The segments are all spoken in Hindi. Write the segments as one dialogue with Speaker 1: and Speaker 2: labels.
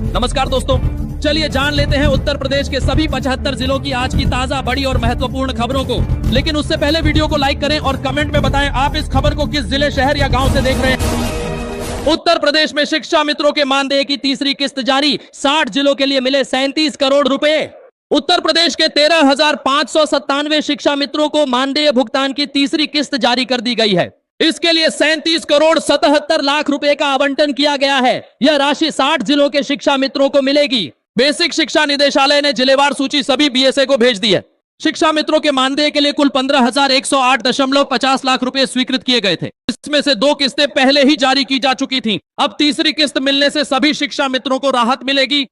Speaker 1: नमस्कार दोस्तों, चलिए जान लेते हैं उत्तर प्रदेश के सभी 75 जिलों की आज की ताजा, बड़ी और महत्वपूर्ण खबरों को। लेकिन उससे पहले वीडियो को लाइक करें और कमेंट में बताएं आप इस खबर को किस जिले, शहर या गांव से देख रहे हैं। उत्तर प्रदेश में शिक्षा मित्रों के मानदेय की तीसरी किस्त जारी, 60 जिलों के लिए मिले 37 करोड़ रुपए। उत्तर प्रदेश के 13,597 शिक्षा मित्रों को मानदेय भुगतान की तीसरी किस्त जारी कर दी गई है। इसके लिए 37 करोड़ 77 लाख रुपए का आवंटन किया गया है। यह राशि 60 जिलों के शिक्षा मित्रों को मिलेगी। बेसिक शिक्षा निदेशालय ने जिलेवार सूची सभी बीएसए को भेज दी है। शिक्षा मित्रों के मानदेय के लिए कुल 15,108.50 लाख रुपए स्वीकृत किए गए थे। इसमें से 2 किस्तें पहले ही जारी की जा चुकी थीं। अब तीसरी किस्त मिलने से सभी शिक्षा मित्रों को राहत मिलेगी।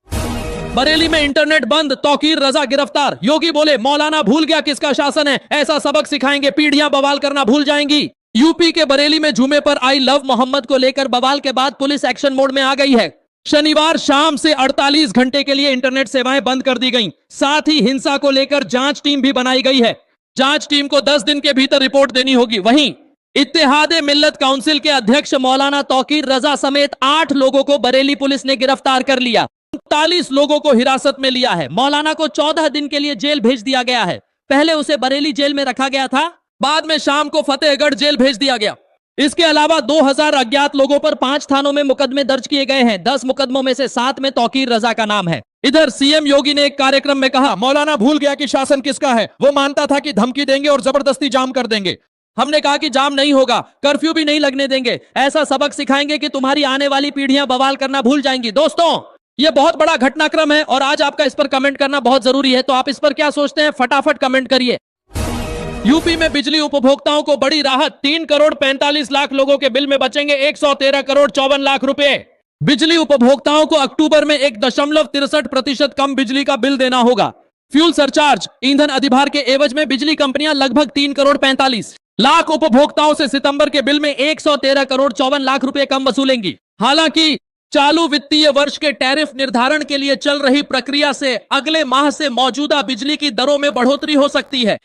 Speaker 1: बरेली में इंटरनेट बंद, तौकीर रजा गिरफ्तार। योगी बोले मौलाना भूल गया किसका शासन है, ऐसा सबक सिखाएंगे, पीढ़ियां बवाल करना भूल जाएंगी। यूपी के बरेली में जुमे पर आई लव मोहम्मद को लेकर बवाल के बाद पुलिस एक्शन मोड में आ गई है। शनिवार शाम से 48 घंटे के लिए इंटरनेट सेवाएं बंद कर दी गईं। साथ ही हिंसा को लेकर जांच टीम भी बनाई गई है। जांच टीम को 10 दिन के भीतर रिपोर्ट देनी होगी। वहीं इत्तेहादे मिल्लत काउंसिल के अध्यक्ष मौलाना तौकीर रजा समेत 8 लोगों को बरेली पुलिस ने गिरफ्तार कर लिया। 39 लोगों को हिरासत में लिया है। मौलाना को 14 दिन के लिए जेल भेज दिया गया है। पहले उसे बरेली जेल में रखा गया था, बाद में शाम को फतेहगढ़ जेल भेज दिया गया। इसके अलावा 2000 अज्ञात लोगों पर 5 थानों में मुकदमे दर्ज किए गए हैं। 10 मुकदमों में से 7 में तौकीर रजा का नाम है। इधर सीएम योगी ने एक कार्यक्रम में कहा, मौलाना भूल गया कि शासन किसका है। वो मानता था कि धमकी देंगे और जबरदस्ती जाम कर देंगे। हमने कहा कि जाम नहीं होगा, कर्फ्यू भी नहीं लगने देंगे, ऐसा सबक सिखाएंगे कि तुम्हारी आने वाली पीढ़ियां बवाल करना भूल जाएंगी। दोस्तों, यह बहुत बड़ा घटनाक्रम है और आज आपका इस पर कमेंट करना बहुत जरूरी है। तो आप इस पर क्या सोचते हैं, फटाफट कमेंट करिए। यूपी में बिजली उपभोक्ताओं को बड़ी राहत, 3 करोड़ 45 लाख लोगों के बिल में बचेंगे 113 करोड़ 54 लाख रुपए। बिजली उपभोक्ताओं को अक्टूबर में 1.63% कम बिजली का बिल देना होगा। फ्यूल सरचार्ज, ईंधन अधिभार के एवज में बिजली कंपनियां लगभग 3 करोड़ 45 लाख उपभोक्ताओं से सितंबर के बिल में 113 करोड़ 54 लाख रुपए कम वसूलेंगी। हालांकि चालू वित्तीय वर्ष के टैरिफ निर्धारण के लिए चल रही प्रक्रिया से अगले माह से मौजूदा बिजली की दरों में बढ़ोतरी हो सकती है।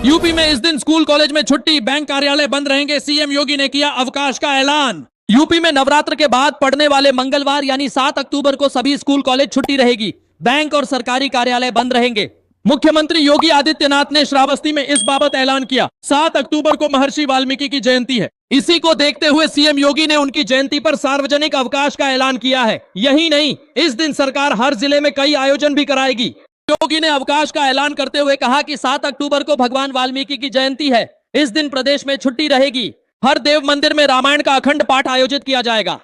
Speaker 1: यूपी में इस दिन स्कूल कॉलेज में छुट्टी, बैंक कार्यालय बंद रहेंगे। सीएम योगी ने किया अवकाश का ऐलान। यूपी में नवरात्र के बाद पड़ने वाले मंगलवार यानी 7 अक्टूबर को सभी स्कूल कॉलेज छुट्टी रहेगी। बैंक और सरकारी कार्यालय बंद रहेंगे। मुख्यमंत्री योगी आदित्यनाथ ने श्रावस्ती में इस बाबत ऐलान किया। 7 अक्टूबर को महर्षि वाल्मीकि की जयंती है। इसी को देखते हुए सीएम योगी ने उनकी जयंती पर सार्वजनिक अवकाश का ऐलान किया है। यही नहीं, इस दिन सरकार हर जिले में कई आयोजन भी कराएगी। योगी ने अवकाश का ऐलान करते हुए कहा कि 7 अक्टूबर को भगवान वाल्मीकि की जयंती है। इस दिन प्रदेश में छुट्टी रहेगी। हर देव मंदिर में रामायण का अखंड पाठ आयोजित किया जाएगा।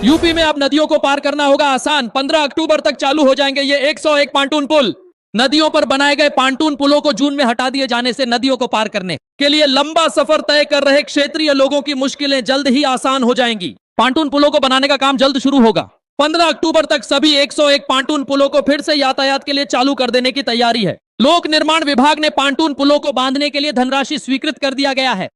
Speaker 1: यूपी में अब नदियों को पार करना होगा आसान। 15 अक्टूबर तक चालू हो जाएंगे ये 101 पांटून पुल। नदियों पर बनाए गए पांटून पुलों को जून में हटा दिए जाने से नदियों को पार करने के लिए लंबा सफर तय कर रहे क्षेत्रीय लोगों की मुश्किलें जल्द ही आसान हो जाएंगी। पांटून पुलों को बनाने का काम जल्द शुरू होगा। 15 अक्टूबर तक सभी 101 पांटून पुलों को फिर से यातायात के लिए चालू कर देने की तैयारी है। लोक निर्माण विभाग ने पांटून पुलों को बांधने के लिए धनराशि स्वीकृत कर दिया गया है।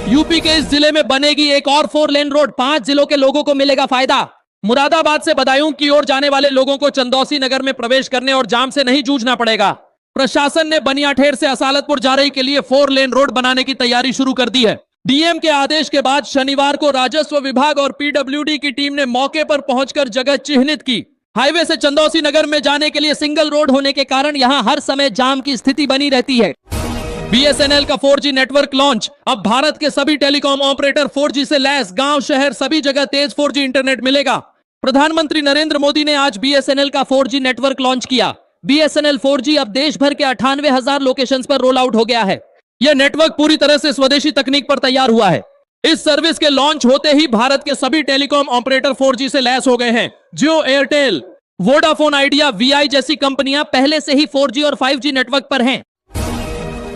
Speaker 1: यूपी के इस जिले में बनेगी एक और 4 लेन रोड, 5 जिलों के लोगों को मिलेगा फायदा। मुरादाबाद से बदायूं की ओर जाने वाले लोगों को चंदौसी नगर में प्रवेश करने और जाम से नहीं जूझना पड़ेगा। प्रशासन ने बनियाठेर से असालतपुर जा रही के लिए 4 लेन रोड बनाने की तैयारी शुरू कर दी है। डीएम के आदेश के बाद शनिवार को राजस्व विभाग और पीडब्ल्यूडी की टीम ने मौके पर पहुंचकर जगह चिन्हित की। हाईवे से चंदौसी नगर में जाने के लिए सिंगल रोड होने के कारण यहां हर समय जाम की स्थिति बनी रहती है। बीएसएनएल का 4G नेटवर्क लॉन्च। अब भारत के सभी टेलीकॉम ऑपरेटर 4G से लैस, गांव शहर सभी जगह तेज 4G इंटरनेट मिलेगा। प्रधानमंत्री नरेंद्र मोदी ने आज बीएसएनएल का 4G नेटवर्क लॉन्च किया। बीएसएनएल 4G अब देश भर के 98,000 लोकेशंस पर रोल आउट हो गया है। यह नेटवर्क पूरी तरह से स्वदेशी तकनीक पर तैयार हुआ है। इस सर्विस के लॉन्च होते ही भारत के सभी टेलीकॉम ऑपरेटर 4G से लैस हो गए हैं। जियो, एयरटेल, वोडाफोन आइडिया, वीआई जैसी कंपनियां पहले से ही 4G और 5G नेटवर्क पर हैं।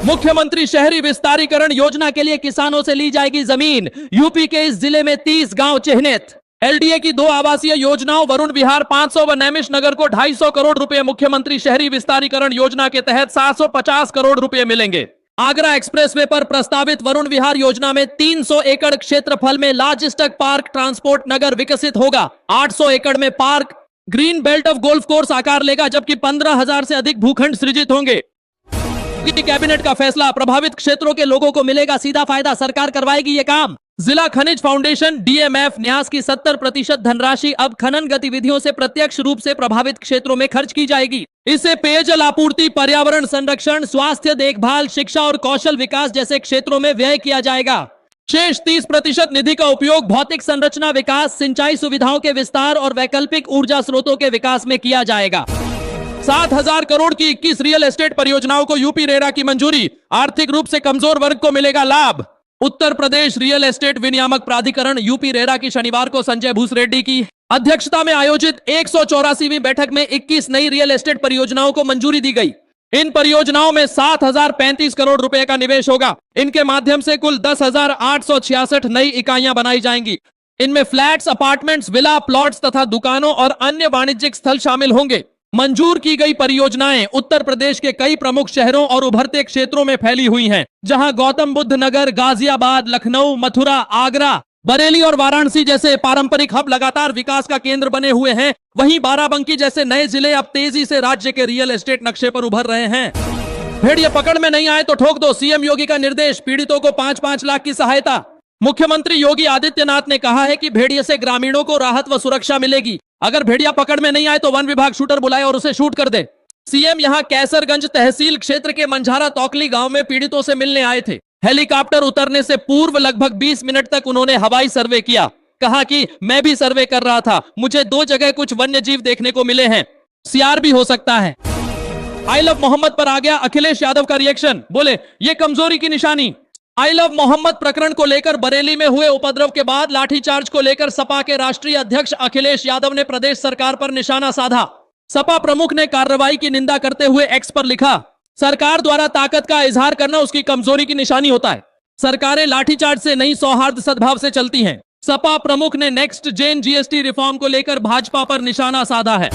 Speaker 1: मुख्यमंत्री शहरी विस्तारीकरण योजना के लिए किसानों से ली जाएगी जमीन। यूपी के इस जिले में 30 गांव चिन्हित। एलडीए की 2 आवासीय योजनाओं वरुण विहार 500 व नैमिष नगर को 250 करोड़ रुपए मुख्यमंत्री शहरी विस्तारीकरण योजना के तहत 750 करोड़ रुपए मिलेंगे। आगरा एक्सप्रेसवे पर प्रस्तावित वरुण विहार योजना में 300 एकड़ क्षेत्रफल में लॉजिस्टिक पार्क ट्रांसपोर्ट नगर विकसित होगा। 800 एकड़ में park green belt of golf course आकार लेगा, जबकि 15,000 से अधिक भूखंड सृजित होंगे। कैबिनेट का फैसला, प्रभावित क्षेत्रों के लोगों को मिलेगा सीधा फायदा, सरकार करवाएगी ये काम। जिला खनिज फाउंडेशन डीएमएफ न्यास की 70% धनराशि अब खनन गतिविधियों से प्रत्यक्ष रूप से प्रभावित क्षेत्रों में खर्च की जाएगी। इसे पेयजल आपूर्ति, पर्यावरण संरक्षण, स्वास्थ्य देखभाल, शिक्षा और कौशल विकास जैसे क्षेत्रों में व्यय किया जाएगा। शेष 30% निधि का उपयोग भौतिक संरचना विकास, सिंचाई सुविधाओं के विस्तार और वैकल्पिक ऊर्जा स्रोतों के विकास में किया जाएगा। 7,000 करोड़ की 21 रियल एस्टेट परियोजनाओं को यूपी रेरा की मंजूरी, आर्थिक रूप से कमजोर वर्ग को मिलेगा लाभ। उत्तर प्रदेश रियल एस्टेट विनियामक प्राधिकरण यूपी रेरा की शनिवार को संजय भूसरेड्डी की अध्यक्षता में आयोजित 184वीं बैठक में 21 नई रियल एस्टेट परियोजनाओं को मंजूरी दी गई। इन परियोजनाओं में 7,035 करोड़ रुपए का निवेश होगा। इनके माध्यम से कुल 10,866 नई इकाइयां बनाई जाएंगी। इनमें फ्लैट्स, अपार्टमेंट्स, विला, प्लॉट्स तथा दुकानों और अन्य वाणिज्यिक स्थल शामिल होंगे। मंजूर की गई परियोजनाएं उत्तर प्रदेश के कई प्रमुख शहरों और उभरते क्षेत्रों में फैली हुई हैं, जहां गौतम बुद्ध नगर, गाजियाबाद, लखनऊ, मथुरा, आगरा, बरेली और वाराणसी जैसे पारंपरिक हब लगातार विकास का केंद्र बने हुए हैं। वहीं बाराबंकी जैसे नए जिले अब तेजी से राज्य के रियल एस्टेट नक्शे पर उभर रहे हैं। भेड़िया पकड़ में नहीं आए तो ठोक दो, सीएम योगी का निर्देश, पीड़ितों को 5-5 लाख की सहायता। मुख्यमंत्री योगी आदित्यनाथ ने कहा है कि भेड़िए से ग्रामीणों को राहत व सुरक्षा मिलेगी। अगर भेड़िया पकड़ में नहीं आए तो वन विभाग शूटर बुलाए और उसे शूट कर दे। सीएम यहां कैसरगंज तहसील क्षेत्र के मंझारा तौकली गांव में पीड़ितों से मिलने आए थे। हेलीकॉप्टर उतरने से पूर्व लगभग 20 मिनट तक उन्होंने हवाई सर्वे किया। कहा कि मैं भी सर्वे कर रहा था, मुझे 2 जगह कुछ वन्य जीव देखने को मिले हैं, सियार भी हो सकता है। आई लव मोहम्मद पर आ गया अखिलेश यादव का रिएक्शन, बोले ये कमजोरी की निशानी। आई लव मोहम्मद प्रकरण को लेकर बरेली में हुए उपद्रव के बाद लाठीचार्ज को लेकर सपा के राष्ट्रीय अध्यक्ष अखिलेश यादव ने प्रदेश सरकार पर निशाना साधा। सपा प्रमुख ने कार्रवाई की निंदा करते हुए एक्स पर लिखा, सरकार द्वारा ताकत का इजहार करना उसकी कमजोरी की निशानी होता है। सरकारें लाठीचार्ज से नहीं, सौहार्द सद्भाव से चलती हैं। सपा प्रमुख ने नेक्स्ट जेन जीएसटी रिफॉर्म को लेकर भाजपा पर निशाना साधा है।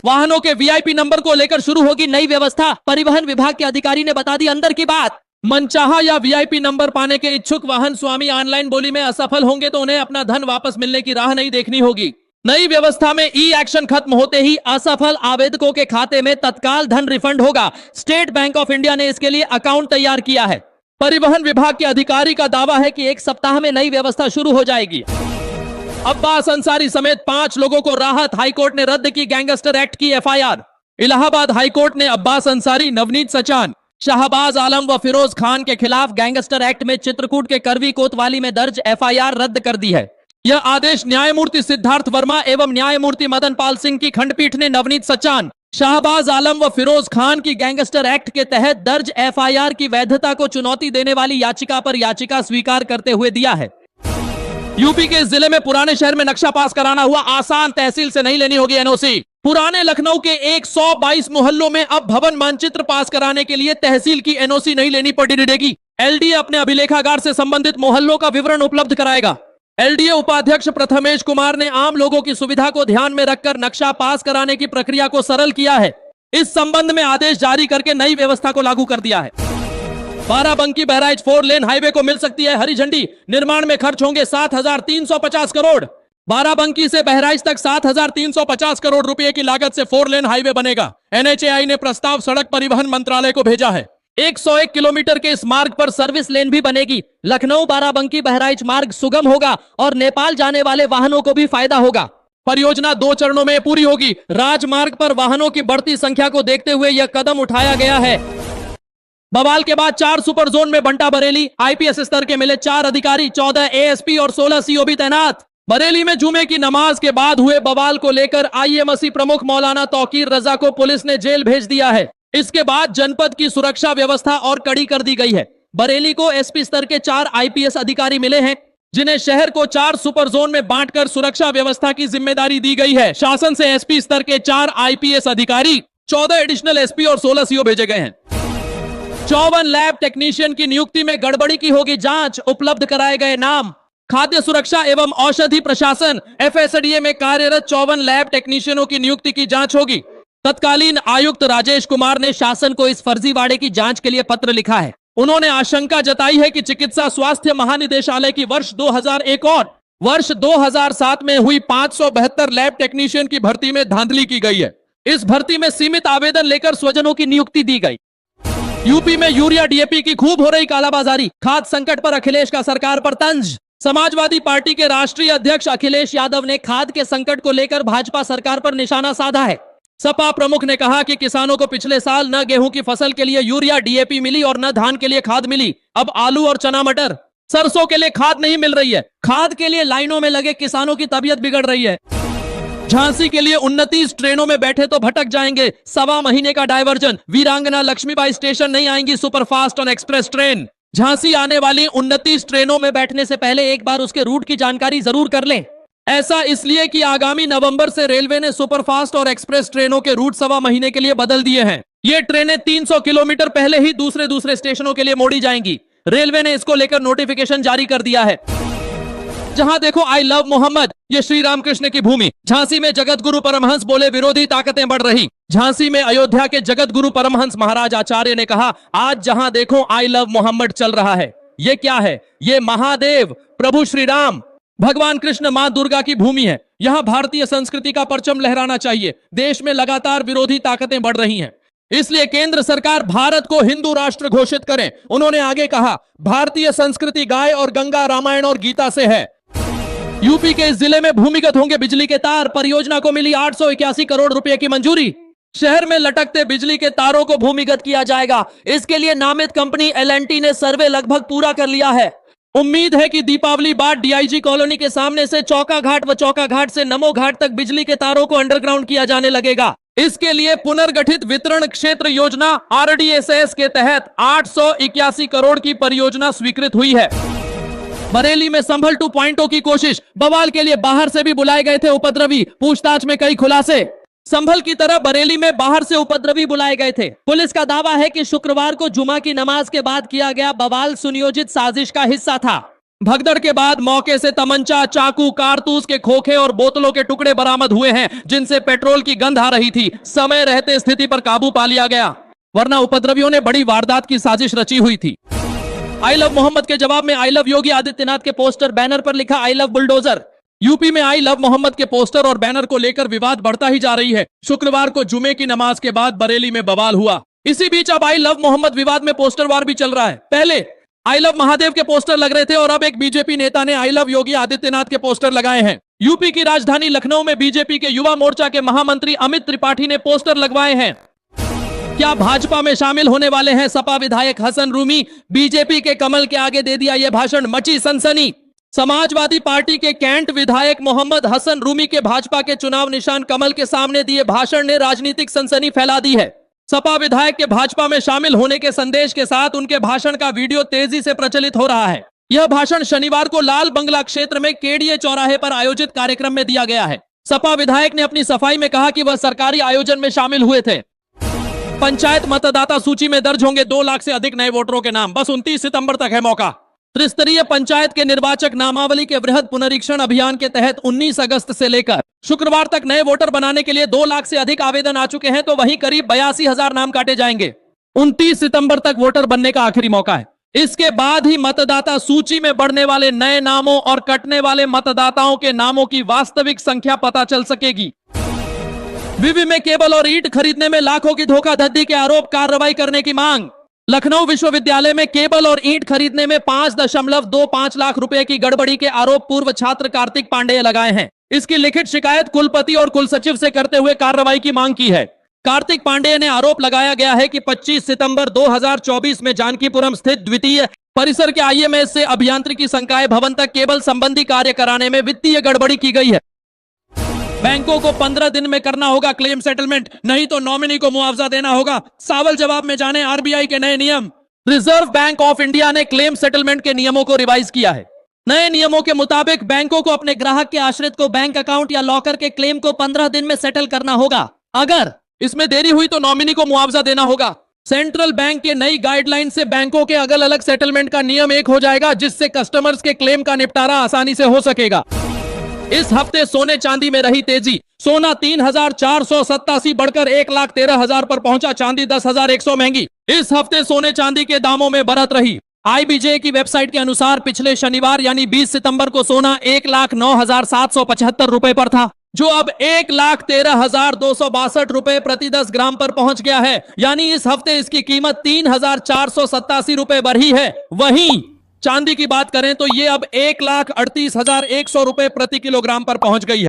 Speaker 1: वाहनों के वीआईपी नंबर को लेकर शुरू होगी नई व्यवस्था, परिवहन विभाग के अधिकारी ने बता दी अंदर की बात। मनचाहा या वीआईपी नंबर पाने के इच्छुक वाहन स्वामी ऑनलाइन बोली में असफल होंगे तो उन्हें अपना धन वापस मिलने की राह नहीं देखनी होगी। नई व्यवस्था में ई एक्शन खत्म होते ही असफल आवेदकों के खाते में तत्काल धन रिफंड होगा। स्टेट बैंक ऑफ इंडिया ने इसके लिए अकाउंट तैयार किया है। परिवहन विभाग के अधिकारी का दावा है कि 1 सप्ताह में नई व्यवस्था शुरू हो जाएगी। अब्बास अंसारी समेत 5 लोगों को राहत, हाईकोर्ट ने रद्द की गैंगस्टर एक्ट की एफआईआर। इलाहाबाद हाईकोर्ट ने अब्बास अंसारी, नवनीत सचान, शाहबाज आलम व फिरोज खान के खिलाफ गैंगस्टर एक्ट में चित्रकूट के करवी कोतवाली में दर्ज एफआईआर रद्द कर दी है। यह आदेश न्यायमूर्ति सिद्धार्थ वर्मा एवं न्यायमूर्ति मदन पाल सिंह की खंडपीठ ने नवनीत सचान, शाहबाज आलम व फिरोज खान की गैंगस्टर एक्ट के तहत दर्ज एफआईआर की वैधता को चुनौती देने वाली याचिका पर याचिका स्वीकार करते हुए दिया है। यूपी के जिले में पुराने शहर में नक्शा पास कराना हुआ आसान, तहसील से नहीं लेनी होगी एनओसी। पुराने लखनऊ के 122 मोहल्लों में अब भवन मानचित्र पास कराने के लिए तहसील की एनओसी नहीं लेनी पड़ेगी। एलडीए अपने अभिलेखागार से संबंधित मोहल्लों का विवरण उपलब्ध कराएगा। एलडीए उपाध्यक्ष प्रथमेश कुमार ने आम लोगों की सुविधा को ध्यान में रखकर नक्शा पास कराने की प्रक्रिया को सरल किया है। इस संबंध में आदेश जारी करके नई व्यवस्था को लागू कर दिया है। बाराबंकी बहराइच 4 लेन हाईवे को मिल सकती है हरी झंडी। निर्माण में खर्च होंगे 7,350 करोड़। बाराबंकी से बहराइच तक 7,350 करोड़ रुपए की लागत से 4 लेन हाईवे बनेगा। एनएचएआई ने प्रस्ताव सड़क परिवहन मंत्रालय को भेजा है। 101 किलोमीटर के इस मार्ग पर सर्विस लेन भी बनेगी। लखनऊ बाराबंकी बहराइच मार्ग सुगम होगा और नेपाल जाने वाले वाहनों को भी फायदा होगा। परियोजना 2 चरणों में पूरी होगी। राजमार्ग पर वाहनों की बढ़ती संख्या को देखते हुए यह कदम उठाया गया है। बवाल के बाद 4 सुपर जोन में बंटा बरेली। आईपीएस स्तर के मिले 4 अधिकारी, 14 एएसपी और 16 सीओबी तैनात। बरेली में जुमे की नमाज के बाद हुए बवाल को लेकर आईएमसी प्रमुख मौलाना तौकीर रजा को पुलिस ने जेल भेज दिया है। इसके बाद जनपद की सुरक्षा व्यवस्था और कड़ी कर दी गई है। बरेली को एसपी स्तर के 4 आईपीएस अधिकारी मिले हैं, जिन्हें शहर को 4 सुपर जोन में बांटकर सुरक्षा व्यवस्था की जिम्मेदारी दी गई है। शासन से एसपी स्तर के 4 आईपीएस अधिकारी, 14 एडिशनल एसपी और 16 सीओ भेजे गए हैं। 54 लैब टेक्नीशियन की नियुक्ति में गड़बड़ी की होगी जांच, उपलब्ध कराए गए नाम। खाद्य सुरक्षा एवं औषधि प्रशासन एफएसडीए में कार्यरत 54 लैब टेक्नीशियनों की नियुक्ति की जांच होगी। तत्कालीन आयुक्त राजेश कुमार ने शासन को इस फर्जीवाड़े की जांच के लिए पत्र लिखा है। उन्होंने आशंका जताई है कि चिकित्सा स्वास्थ्य महानिदेशालय की वर्ष 2001 और वर्ष 2007 में हुई 572 लैब टेक्नीशियन की भर्ती में धांधली की गई है। इस भर्ती में सीमित आवेदन लेकर स्वजनों की नियुक्ति दी गई। यूपी में यूरिया डीएपी की खूब हो रही कालाबाजारी, खाद संकट पर अखिलेश का सरकार पर तंज। समाजवादी पार्टी के राष्ट्रीय अध्यक्ष अखिलेश यादव ने खाद के संकट को लेकर भाजपा सरकार पर निशाना साधा है। सपा प्रमुख ने कहा कि किसानों को पिछले साल न गेहूं की फसल के लिए यूरिया डीएपी मिली और न धान के लिए खाद मिली, अब आलू और चना मटर सरसों के लिए खाद नहीं मिल रही है। खाद के लिए लाइनों में लगे किसानों की तबीयत बिगड़ रही है। झांसी के लिए 29 ट्रेनों में बैठे तो भटक जाएंगे, 1.25 महीने का डायवर्जन। वीरांगना लक्ष्मीबाई स्टेशन नहीं आएंगी सुपरफास्ट और एक्सप्रेस ट्रेन। झांसी आने वाली 29 ट्रेनों में बैठने से पहले एक बार उसके रूट की जानकारी जरूर कर लें। ऐसा इसलिए कि आगामी नवंबर से रेलवे ने सुपरफास्ट और एक्सप्रेस ट्रेनों के रूट 1.25 महीने के लिए बदल दिए हैं। ये ट्रेनें 300 किलोमीटर पहले ही दूसरे स्टेशनों के लिए मोड़ी जाएंगी। रेलवे ने इसको लेकर नोटिफिकेशन जारी कर दिया है। जहां देखो आई लव मोहम्मद, ये श्री रामकृष्ण की भूमि। झांसी में जगत गुरु परमहंस बोले विरोधी ताकतें बढ़ रही। झांसी में अयोध्या के जगत गुरु परमहंस महाराज आचार्य ने कहा, आज जहां देखो आई लव मोहम्मद चल रहा है। ये क्या है? ये महादेव प्रभु श्री राम भगवान कृष्ण मां दुर्गा की भूमि है। यहां भारतीय संस्कृति का परचम लहराना चाहिए। देश में लगातार विरोधी ताकतें बढ़ रही हैं, इसलिए केंद्र सरकार भारत को हिंदू राष्ट्र घोषित करे। उन्होंने आगे कहा, भारतीय संस्कृति गाय और गंगा, रामायण और गीता से है। यूपी के इस जिले में भूमिगत होंगे बिजली के तार। परियोजना को मिली 881 करोड़ रुपए की मंजूरी। शहर में लटकते बिजली के तारों को भूमिगत किया जाएगा। इसके लिए नामित कंपनी L&T ने सर्वे लगभग पूरा कर लिया है। उम्मीद है कि दीपावली बाद डीआईजी कॉलोनी के सामने से चौका घाट व चौका घाट से नमो घाट तक बिजली के तारों को अंडरग्राउंड किया जाने लगेगा। इसके लिए पुनर्गठित वितरण क्षेत्र योजना RDSS के तहत 881 करोड़ की परियोजना स्वीकृत हुई है। बरेली में संभल 2.0 की कोशिश। बवाल के लिए बाहर से भी बुलाए गए थे उपद्रवी। पूछताछ में कई खुलासे। संभल की तरह बरेली में बाहर से उपद्रवी बुलाए गए थे। पुलिस का दावा है कि शुक्रवार को जुमा की नमाज के बाद किया गया बवाल सुनियोजित साजिश का हिस्सा था। भगदड़ के बाद मौके से तमंचा, चाकू, कारतूस के खोखे और बोतलों के टुकड़े बरामद हुए हैं, जिनसे पेट्रोल की गंध आ रही थी। समय रहते स्थिति पर काबू पा लिया गया, वरना उपद्रवियों ने बड़ी वारदात की साजिश रची हुई थी। आई लव मोहम्मद के जवाब में आई लव योगी आदित्यनाथ के पोस्टर बैनर पर लिखा आई लव बुलडोजर। यूपी में आई लव मोहम्मद के पोस्टर और बैनर को लेकर विवाद बढ़ता ही जा रही है। शुक्रवार को जुमे की नमाज के बाद बरेली में बवाल हुआ। इसी बीच अब आई लव मोहम्मद विवाद में पोस्टर वार भी चल रहा है। पहले आई लव महादेव के पोस्टर लग रहे थे और अब एक बीजेपी नेता ने आई लव योगी आदित्यनाथ के पोस्टर लगाए हैं। यूपी की राजधानी लखनऊ में बीजेपी के युवा मोर्चा के महामंत्री अमित त्रिपाठी ने पोस्टर लगवाए हैं। क्या भाजपा में शामिल होने वाले हैं सपा विधायक हसन रूमी? बीजेपी के कमल के आगे दे दिया यह भाषण, मची सनसनी। समाजवादी पार्टी के कैंट विधायक मोहम्मद हसन रूमी के भाजपा के चुनाव निशान कमल के सामने दिए भाषण ने राजनीतिक सनसनी फैला दी है। सपा विधायक के भाजपा में शामिल होने के संदेश के साथ उनके भाषण का वीडियो तेजी से प्रचलित हो रहा है। यह भाषण शनिवार को लाल बंगला क्षेत्र में केडीए चौराहे पर आयोजित कार्यक्रम में दिया गया है। सपा विधायक ने अपनी सफाई में कहा कि वह सरकारी आयोजन में शामिल हुए थे। पंचायत मतदाता सूची में दर्ज होंगे 2 लाख से अधिक नए वोटरों के नाम। बस 29 सितंबर तक है मौका। त्रिस्तरीय पंचायत के निर्वाचक नामावली के वृहद पुनरीक्षण अभियान के तहत 19 अगस्त से लेकर शुक्रवार तक नए वोटर बनाने के लिए 2 लाख से अधिक आवेदन आ चुके हैं, तो वहीं करीब 82,000 नाम काटे जाएंगे। 29 सितंबर तक वोटर बनने का आखिरी मौका है। इसके बाद ही मतदाता सूची में बढ़ने वाले नए नामों और कटने वाले मतदाताओं के नामों की वास्तविक संख्या पता चल सकेगी। विवि में केबल और ईंट खरीदने में लाखों की धोखाधड़ी के आरोप, कार्रवाई करने की मांग। लखनऊ विश्वविद्यालय में केबल और ईंट खरीदने में 5.25 लाख रुपए की गड़बड़ी के आरोप पूर्व छात्र कार्तिक पांडेय लगाए हैं। इसकी लिखित शिकायत कुलपति और कुलसचिव से करते हुए कार्रवाई की मांग की है। कार्तिक पांडेय ने आरोप लगाया गया है कि 25 सितंबर 2024 में जानकीपुरम स्थित द्वितीय परिसर के IMS से अभियांत्रिकी संकाय भवन तक केबल संबंधी कार्य कराने में वित्तीय गड़बड़ी की गई है। बैंकों को 15 दिन में करना होगा क्लेम सेटलमेंट, नहीं तो नॉमिनी को मुआवजा देना होगा। सावल जवाब में जाने RBI के नए नियम। रिजर्व बैंक ऑफ इंडिया ने क्लेम सेटलमेंट के नियमों को रिवाइज किया है। नए नियमों के मुताबिक बैंकों को अपने ग्राहक के आश्रित को बैंक अकाउंट या लॉकर के क्लेम को 15 दिन में सेटल करना होगा। अगर इसमें देरी हुई तो नॉमिनी को मुआवजा देना होगा। सेंट्रल बैंक के नई गाइडलाइन से बैंकों के अलग अलग सेटलमेंट का नियम एक हो जाएगा, जिससे कस्टमर्स के क्लेम का निपटारा आसानी से हो सकेगा। इस हफ्ते सोने चांदी में रही तेजी। सोना 3,487 बढ़कर 1,13,000 पर पहुंचा। चांदी 10,100 महंगी। इस हफ्ते सोने चांदी के दामों में बढ़त रही। IBJ की वेबसाइट के अनुसार पिछले शनिवार यानी 20 सितंबर को सोना 1,09,775 रुपए पर था। जो अब 1,13,262 रुपए प्रति 10 ग्राम पर पहुंच गया है। यानी इस हफ्ते इसकी कीमत 3,487 रुपए बढ़ी है। वहीं चांदी की बात करें तो ये अब 1,38,100 रुपए प्रति किलोग्राम पर पहुंच गई है।